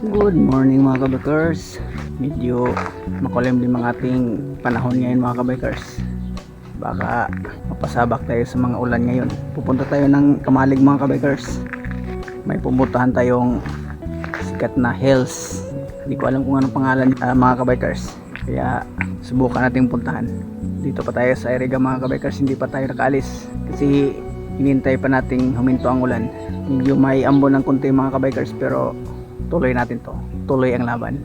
Good morning mga kabikers. Medyo makulimlim ang ating panahon ngayon mga kabikers. Baka mapasabak tayo sa mga ulan ngayon. Pupunta tayo ng Kamalig mga kabikers. May pupuntahan tayong sikat na hills. Hindi ko alam kung anong pangalan mga kabikers. Kaya subukan nating puntahan. Dito pa tayo sa Iriga mga kabikers. Hindi pa tayo nakaalis. Kasi hinintay pa nating huminto ang ulan. Medyo may ambon ng konti mga kabikers, pero tuloy natin to. Tuloy ang laban.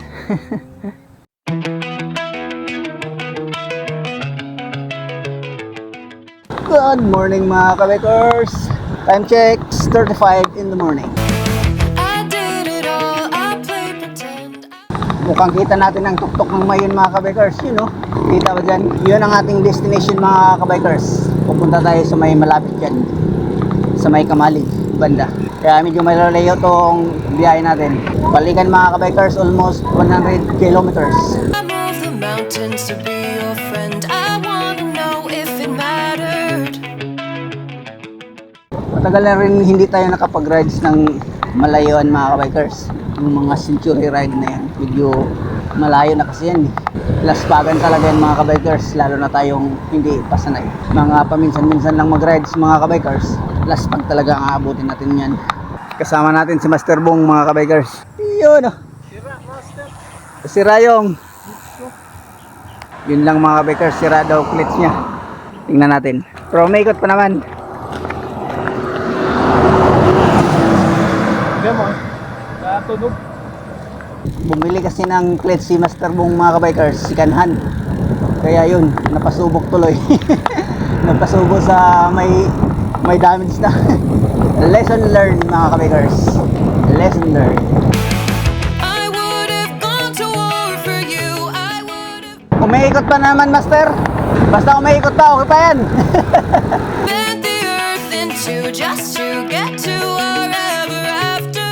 Good morning mga kabikers. Time check 35 in the morning. Mukhang kita natin ang tuktok ng mayon mga kabikers. Yun, no? Kita ba dyan? Yun ang ating destination mga kabikers. Pupunta tayo sa may malapit dyan, sa may Kamalig banda. Kaya medyo may lalayo tong biyahe natin. Balikan mga kabikers, almost 100 kilometers. Matagal na rin hindi tayo nakapag-rides ng malayuan mga kabikers. Yung mga century ride na yan, medyo malayo na kasi yan. Laspagan talaga yan mga kabikers, lalo na tayong hindi pasanay. Mga paminsan-minsan lang mag-rides mga kabikers, laspag talaga ang aabutin natin yan. Kasama natin si Master Bong mga kabikers. Yun, oh. Si Rayong. Yun lang mga kabikers, sira daw clutch niya. Tingnan natin. Pero may ikot pa naman. Tunog. Bumili kasi ng clutch si Master Bong mga kabikers, si Kanhan. Kaya yun, napasubok tuloy. Napasubo sa may damage na. Lesson learned mga kabikers. Lesson learned. Umiikot pa naman Master. Basta umiikot pa, okay pa yan. Just to get to wherever after.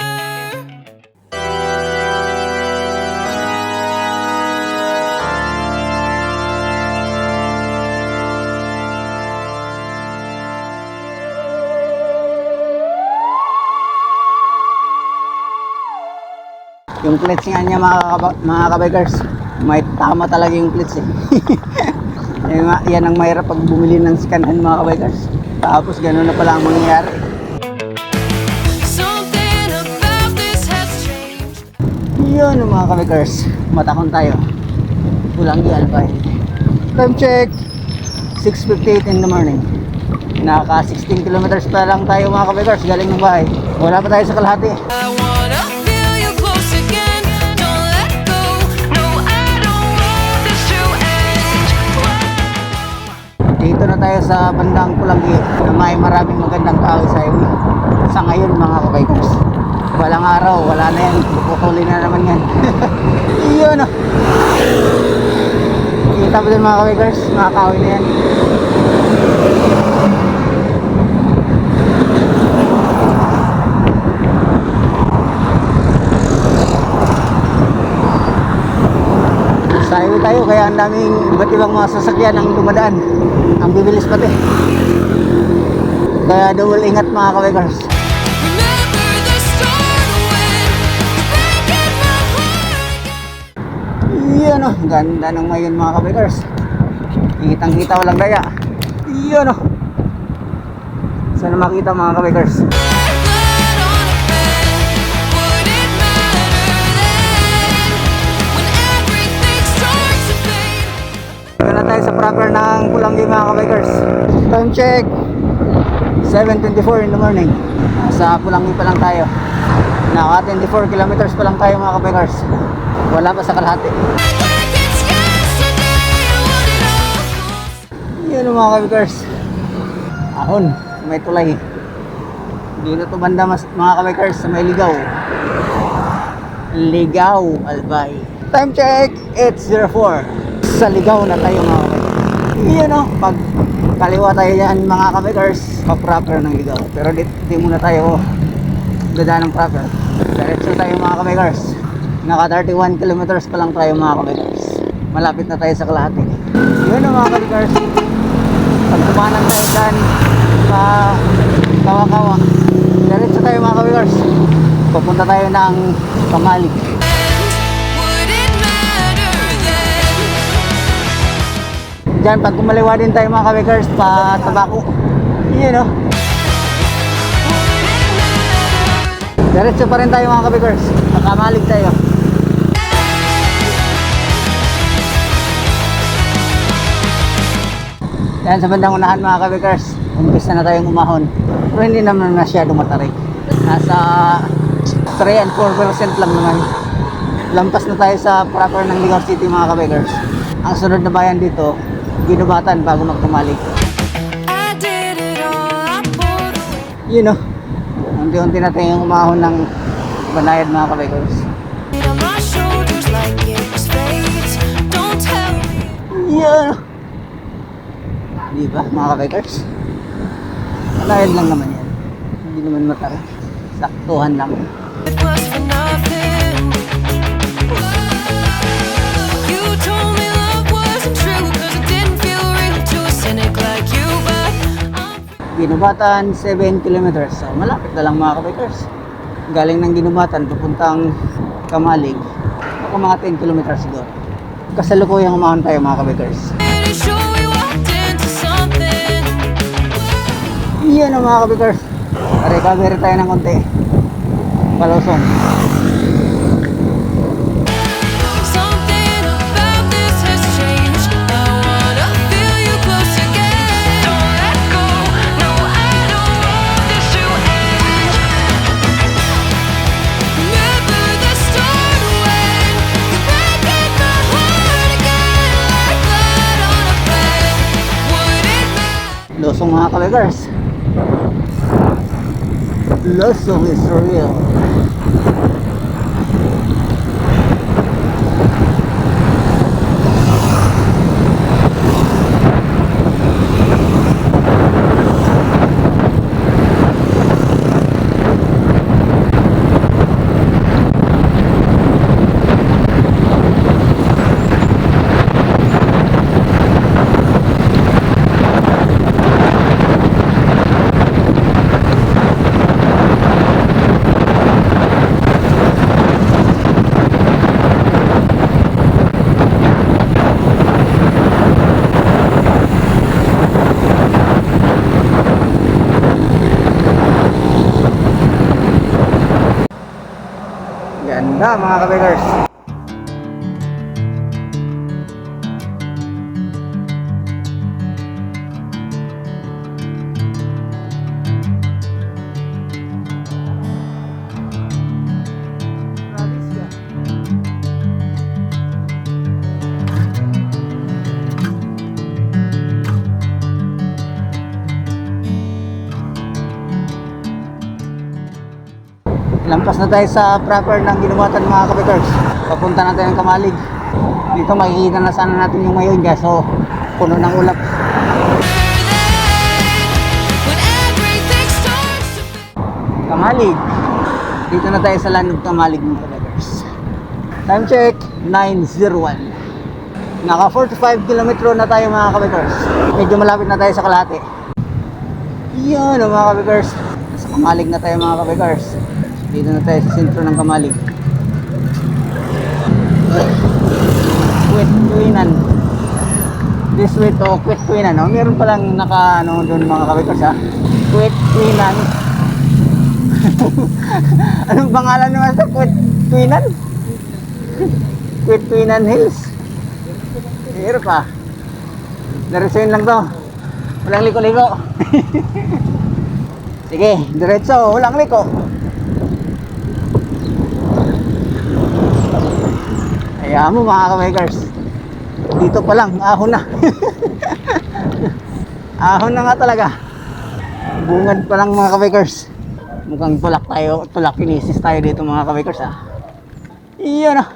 Yung clutch nga niya mga kabikers, may tama talaga yung clutch eh. Yan ang mahirap pag bumili ng Kanhan mga kabikers. Tapos gano'n na pala ang mangyayari. Yun mga kabikers, matakon tayo. Pulang di Albay. Time check 6:58 in the morning. Naka 16 kilometers pa lang tayo mga kabikers galing ng bahay. Wala pa tayo sa kalahati. Dito na tayo sa bandang Pulangi na may maraming magandang kahoy sa highway. Sa ngayon mga kabikers, walang araw, wala na yan, puputulin na naman yan. Iyon, oh. Kita mo din mga kabikers, mga kahoy na yan. Sa highway tayo, kaya ang daming iba't ibang mga sasakyan ang dumadaan. Ang bibilis pati. Kaya double ingat mga kabikers. Iyon, oh, ganda ng mayon mga kabikers. Kitang kita walang daya. Iyon, oh. Sana makita mga kabikers. Na tayo sa proper ng Pulangi mga kabikers. Time check 7:24 in the morning. Sa Pulangi pa lang tayo. Naka 24 kilometers pa lang tayo mga kabikers. Wala pa sa kalahati. Yun mga kabikers. Ahon, may tulay. Dito to banda mga kabikers sa may Ligaw. Ligaw, Albay. Time check 8:04. Sa Ligaw na tayo mga kabikers. Yun, oh, pag kaliwa tayo yan mga kabikers, pa-proper ng Ligaw. Pero di muna tayo dadaan ng proper. Diretso tayo mga kabikers. Naka 31 kilometers pa lang tayo mga kabikers. Malapit na tayo sa kalahati. Yun, oh, mga kabikers. Pag tumanan tayo dyan sa Kawa-Kawa, diretso tayo mga kabikers. Pupunta tayo ng Kamalig. Diyan, pag kumaliwa din tayo mga kabikers, pa tabako. Yun, no? Diretso pa rin tayo mga kabikers. Nakamalig tayo. Yan, sa bandang unahan mga kabikers, umpisa na tayong umahon. Pero hindi naman masyado matarik. Nasa 3 and 4% lang naman. Lampas na tayo sa proper ng Ligaw City mga kabikers. Ang sunod na bayan dito, Ginubatan bago magtumalig. I did it all, I pulled away. Yun, no? Unti-unti na tayong umahon ng Banayad mga kabikers. On my shoulders like it was fate. Don't tell me Yun, no? Di ba mga kabikers? Banayad lang naman yan. Hindi naman matarik. Saktuhan lang. it was for nothing. You told me love wasn't true, 'cause it didn't feel real to a cynic like you, but I'm Ginubatan, 7 kilometers. So, malapit na lang mga kabikers. Galing ng Ginubatan, papuntang Kamalig. Baka mga 10 kilometers siguro. Kasalukuyang umahon tayo mga kabikers. pretty sure we walked into something. Yan ang mga kabikers. Recovery tayo ng konti. Palusong. Something about this has changed. I wanna feel you close again. Don't let go. No, I don't want this to end. Remember the start when you're breaking my heart again, like blood on a plate. Would it matter? Losong mga kabikers. Losong is real. Ganda mga kabikers. Lampas na tayo sa proper ng Ginubatan mga kabikers. Papunta na tayo ng Kamalig. Dito makikita na sana natin yung mayon, so puno ng ulap. When everything starts to feel Kamalig. Dito na tayo sa land of Kamalig mga kabikers. Time check, 9:01. Naka 45 kilometro na tayo mga kabikers. Medyo malapit na tayo sa kalahati. Yan mga kabikers. Sa Kamalig na tayo mga kabikers. Dito na tayo sa sentro ng Kamalig. Quitwinan. This way to Quitwinan. No? Meron palang naka ano doon mga kabikers ha. Quitwinan. Anong pangalan naman sa Quitwinan? Quitwinan Hills. Hirap pa. Diretsoin lang to. Walang liko-liko. Sige, diretso. Walang liko. Kaya mo mga kabikers, dito pa lang, ahon na. Ahon na nga talaga. Bungad pa lang mga kabikers. Mukhang tulak tayo, tulak kinisis tayo dito mga kabikers ha. Iyon na.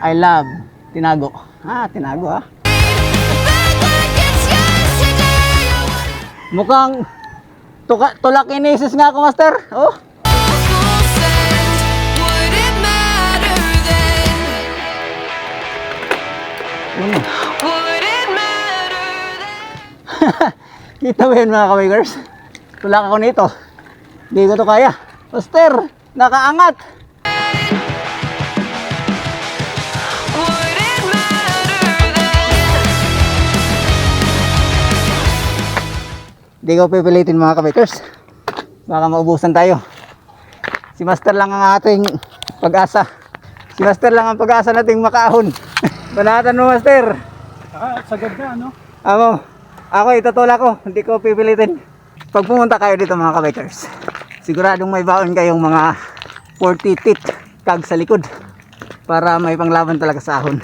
I love Tinago. Tinago ha. like it's yesterday. Mukhang tulak kinisis nga ako master. Oh. Awful sense. Would it matter then? Ano? Would it matter then? Kita mo yun mga kabikers. Tulak ako nito. Hindi ko to kaya. Master, nakaangat. Would it matter then? Hindi ko pipilitin mga kabikers. Baka maubusan tayo. Si Master lang ang ating pag-asa. Si Master lang ang pag-asa nating makaahon. Banatan mo, Master. Sagad na, ano? Ako itutulak ko. Hindi ko pipilitin. Pag pumunta kayo dito mga kabikers, siguradong may baon kayong mga 40 teeth kag sa likod para may panglaban talaga sa ahon.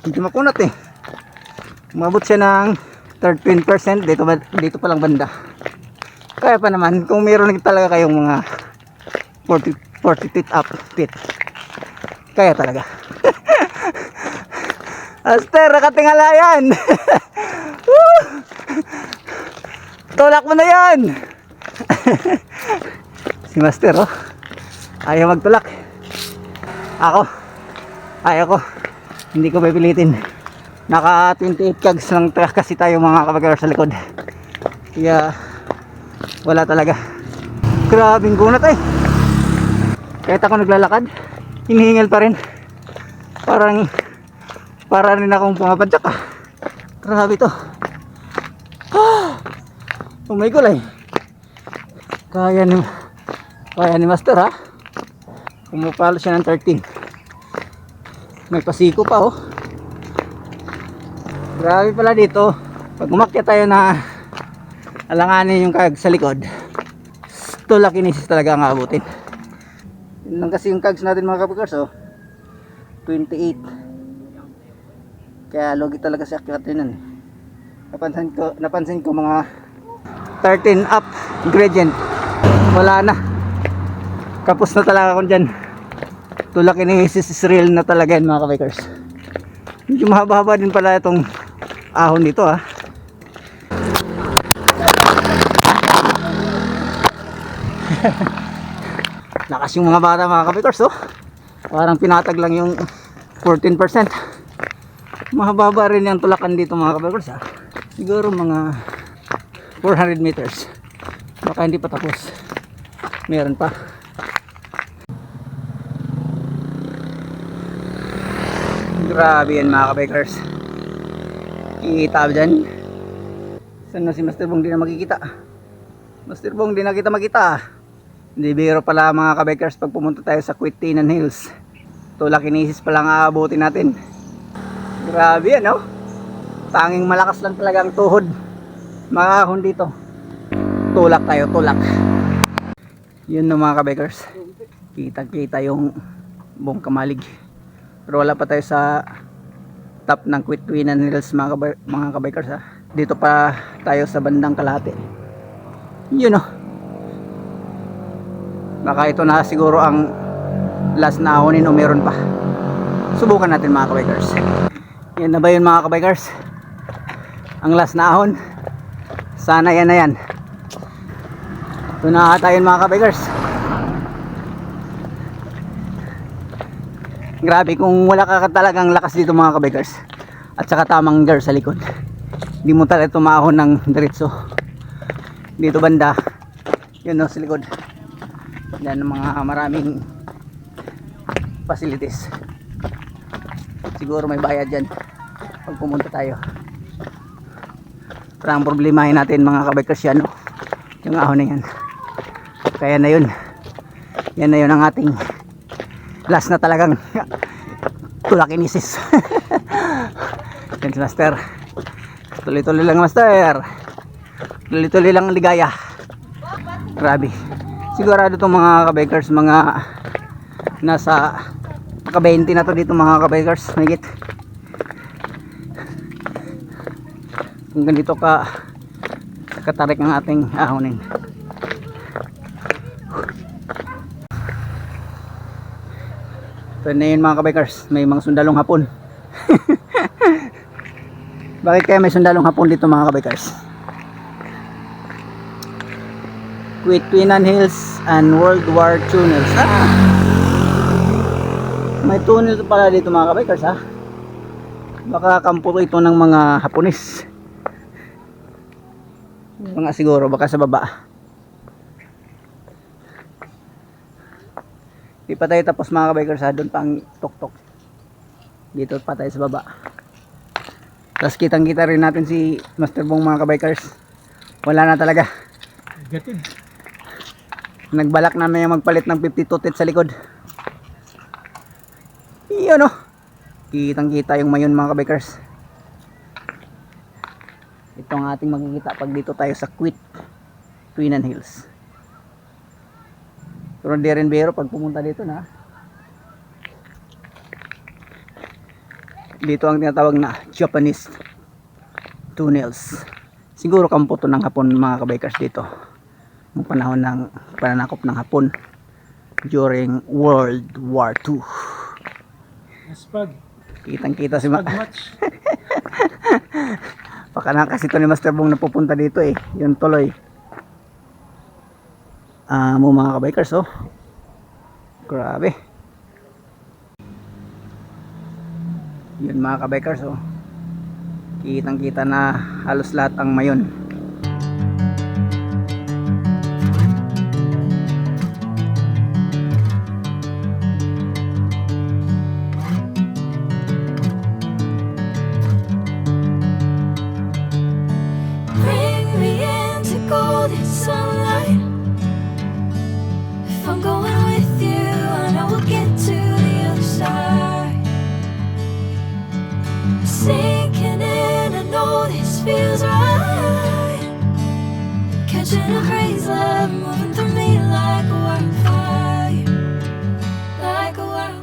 Hindi makunat eh. Umabot siya ng 13% dito pa lang banda. Kaya pa naman kung meron talaga kayong mga 40 teeth up teeth. Kaya talaga. Aster, nakatingala yan. Tulak mo na yan. Si Master oh, ayaw magtulak. Ayaw ko. Hindi ko pipilitin. Naka 28 kags lang kasi tayo mga kabagers sa likod. Kaya wala talaga. Grabing gunat eh. Kahit ako naglalakad, hinihingal pa rin. Para rin akong pumapadyak ah. Grabe to. Oh my God ay. Kaya ni Master ha. Pumapalo siya ng 13. May pasiko pa oh. Grabe pala dito. Pag umakyat tayo na alanganin yung kag sa likod, tulak inisis talaga ang abutin. Yun lang kasi yung kags natin mga kabagers oh. 28. Kaya logi talaga si akyatin nun. Napansin ko mga 13 up ingredient. Wala na. Kapos na talaga ako dyan. Tulak inisis is real na talaga yan mga kabikers. Medyo mahaba din pala itong ahon dito ha. Lakas yung mga bata mga kabikers oh. Parang pinatag lang yung 14%. Mahaba rin yung tulakan dito mga kabikers ha. Siguro mga 400 meters. Baka hindi pa tapos. Meron pa. Grabe yan mga kabikers. Kikita dyan. Saan na si Master Bong? Di na makikita. Master Bong, di na kita makita. Hindi biro pala mga kabikers pag pumunta tayo sa Quitinan Hills. Tulak inisis pa lang aabutin natin. Grabe yan oh. Tanging malakas lang talaga ang tuhod. Makahon dito. Tulak tayo, tulak. Yun no mga kabikers. Kita yung buong kamalig. Pero wala pa tayo sa top ng Quitinan Hills mga kabikers ha. Dito pa tayo sa bandang kalahati. Yun oh. Baka ito na siguro ang last na ahonin o meron pa. Subukan natin mga kabikers. Yan na ba yun mga kabikers? Ang last na ahon. Sana yan na yan. Ito na tayo mga kabikers. Grabe kung wala ka talagang lakas dito mga kabikers at saka tamang gear sa likod, hindi mo talaga tumahon ng diretso. Dito banda yun no, sa likod yan mga maraming facilities. Siguro may bayad dyan pag pumunta tayo. Parang problemahin natin mga kabikers yan no? Yung ahon na yan. Kaya na yun. Yan na yun ang ating last na talagang tulak inisis. Yan si Master. Tuloy-tuloy lang Master. Tuloy-tuloy lang ang ligaya. Grabe. Sigurado itong mga kabikers, mga nasa maka 20 na to dito mga kabikers. Mahigit. Kung ganito ka katarik ng ating ahonin. So na yun mga kabikers, may mga sundalong hapon. Bakit kaya may sundalong hapon dito mga kabikers? Quitinan Hills and World War Tunnels. May tunnel pala dito mga kabikers ha. Baka kampo ito ng mga Hapones. Mga siguro baka sa baba. Di pa tayo tapos mga kabikers ha. Doon pa ang tuktok. Dito pa tayo sa baba. Tapos kitang kita rin natin si Master Bong mga kabikers. Wala na talaga. Gatid. Nagbalak na may magpalit ng 52 tit sa likod. Iyon oh. Kitang kita yung mayon mga kabikers. Ito ang ating makikita pag dito tayo sa Queenan Hills. Pero di rin biro pag pumunta dito na. Dito ang tinatawag na Japanese tunnels. Siguro kampo to ng Hapon mga kabikers dito. Noong panahon ng pananakop ng Hapon during World War II. Aspag. Kitang kita si Match. Pakana kasi ito ni Master Bong napupunta dito eh. Yun tuloy. Mo mga kabikers oh. Grabe. Yun mga kabikers oh. Kitang kita na halos lahat ang mayon. Bring me into golden sunlight. If I'm going with you, I know we'll get to the other side. Sinking in, I know this feels right. Catching a breeze, love moving through me like a wildfire, like a wildfire.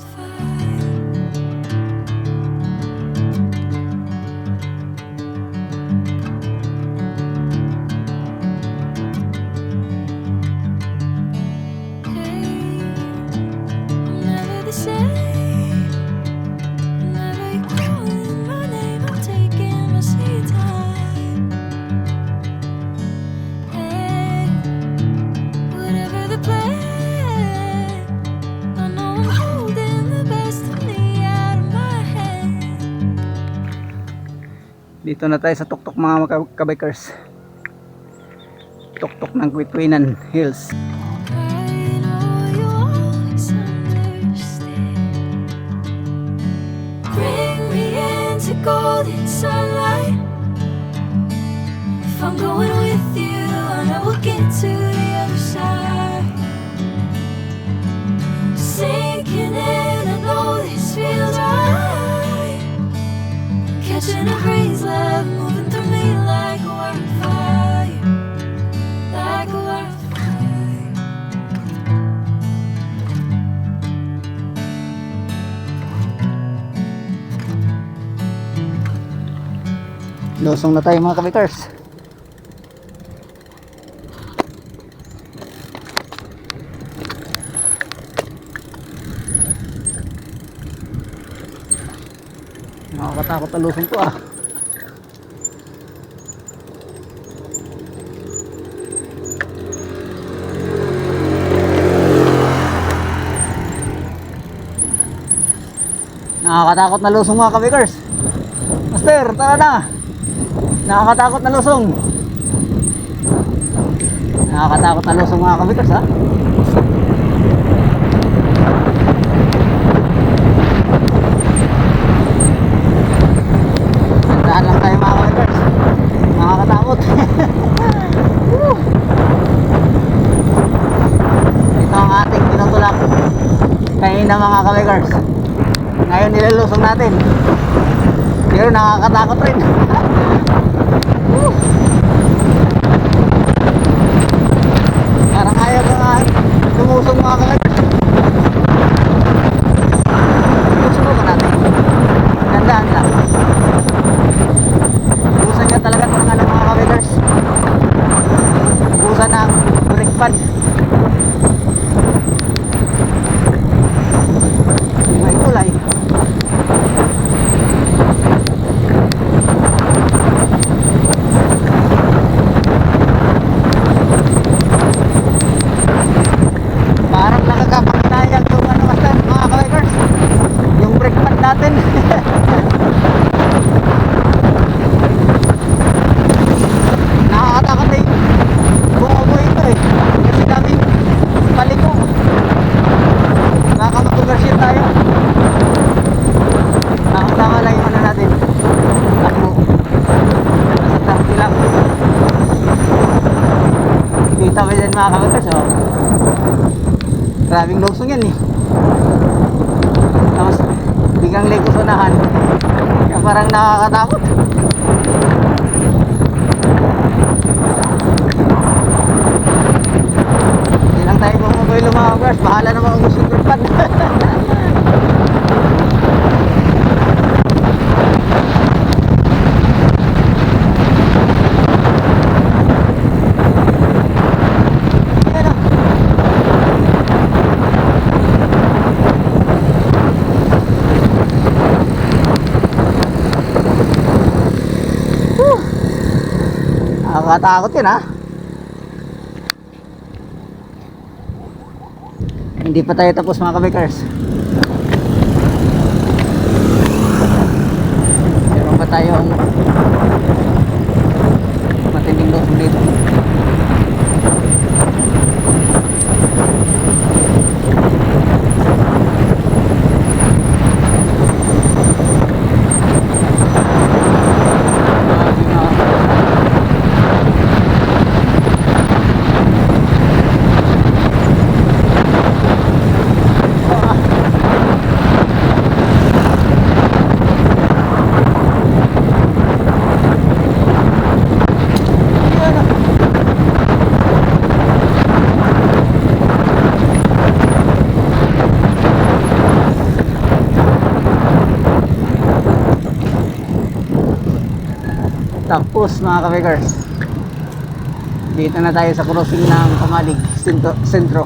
I'm never the same. Whenever you're calling my name, I'm taking my sweet time. Hey, whatever the plan, I know I'm holding the best of me out of my hand. Dito na tayo sa tuktok mga kabikers. Tuktok ng Queenan Hills. I know you always understand. Bring me into golden sunlight. If I'm going with you, I know we'll get to the other side. Sinking in, I know this feels right. Catching a breeze, love moving through me like a wildfire, like a wildfire. Lusong na tayo mga kabikers. Nakakatakot na lusong to ah. Nakakatakot na lusong mga kabikers. Master, tara na. Nakakatakot na lusong. Nakakatakot na lusong mga kabikers ha. Tandaan lang tayo mga kabikers. Nakakatakot. Woo. Ito ang ating pinutulak kanina mga kabikers. Ngayon nilalusong natin. Pero nakakatakot rin. Woo. Parang ayaw ko nga lumusong mga kabikers. Susubukan natin. Gandaan lang. Busan niya talaga ng mga kabikers. Busan ng brake pad. May kulay. Parang grabing lugsong yan eh. Tapos biglang lego sa unahan. Kaya parang nakakatakot. Hindi lang tayo bumubuelo mga kabers. Bahala naman kung gusto yung pad. Nakakatakot yun ha. Hindi pa tayo tapos mga kabikers. Meron pa tayong matinding loob dito. Tapos mga kabikers, dito na tayo sa crossing ng Kamalig Sentro.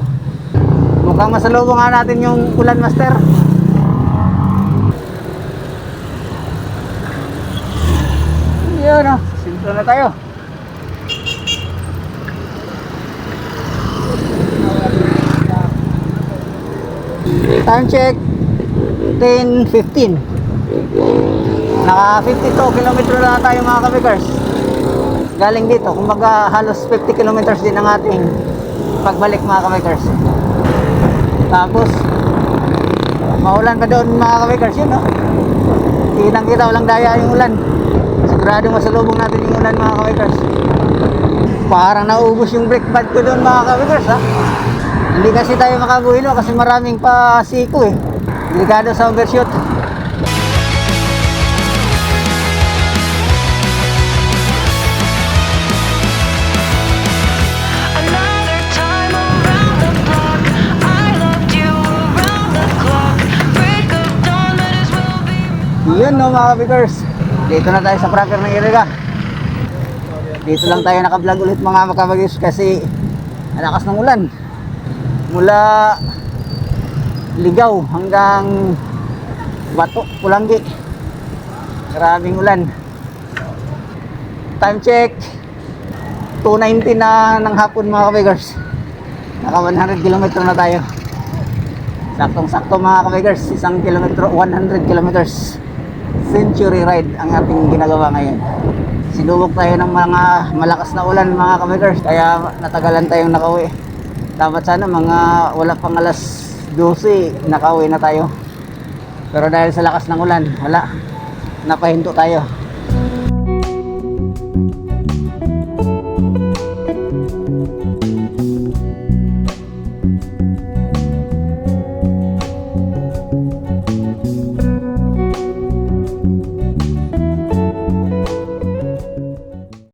Mukhang masalubong nga natin yung ulan master. Yun o, sentro na tayo. Time check 10:15. Naka 52 kilometro na tayo mga kabikers. Galing dito, kumbaga halos 50 kilometers din ang ating pagbalik mga kabikers. Tapos maulan pa doon mga kabikers, yun no? Kitang kita, walang daya yung ulan. Sigurado masalubong natin yung ulan mga kabikers. Parang naubos yung brake pad ko doon mga kabikers ha. Hindi kasi tayo makaguhilo kasi maraming pa siko eh. Delikado sa overshoot. Another time around the block. I loved you around the clock. Break of dawn, that is will be. Yun no mga kabikers. Dito na tayo sa proper ng Iriga. Dito lang tayo naka-vlog ulit mga makabagis kasi ang lakas ng ulan. Mula Ligaw hanggang Bato, Pulanggi. Maraming ulan. Time check 2:19 na ng hapon mga kabikers. Naka 100 km na tayo. Saktong-sakto mga kabikers, 1 kilometro, 100 kilometers century ride ang ating ginagawa ngayon. Sinubok tayo ng mga malakas na ulan mga kabikers, kaya natagalan tayong nakauwi. Dapat sana mga wala pang alas 12 nakauwi na tayo. Pero dahil sa lakas ng ulan, wala. Napahinto tayo.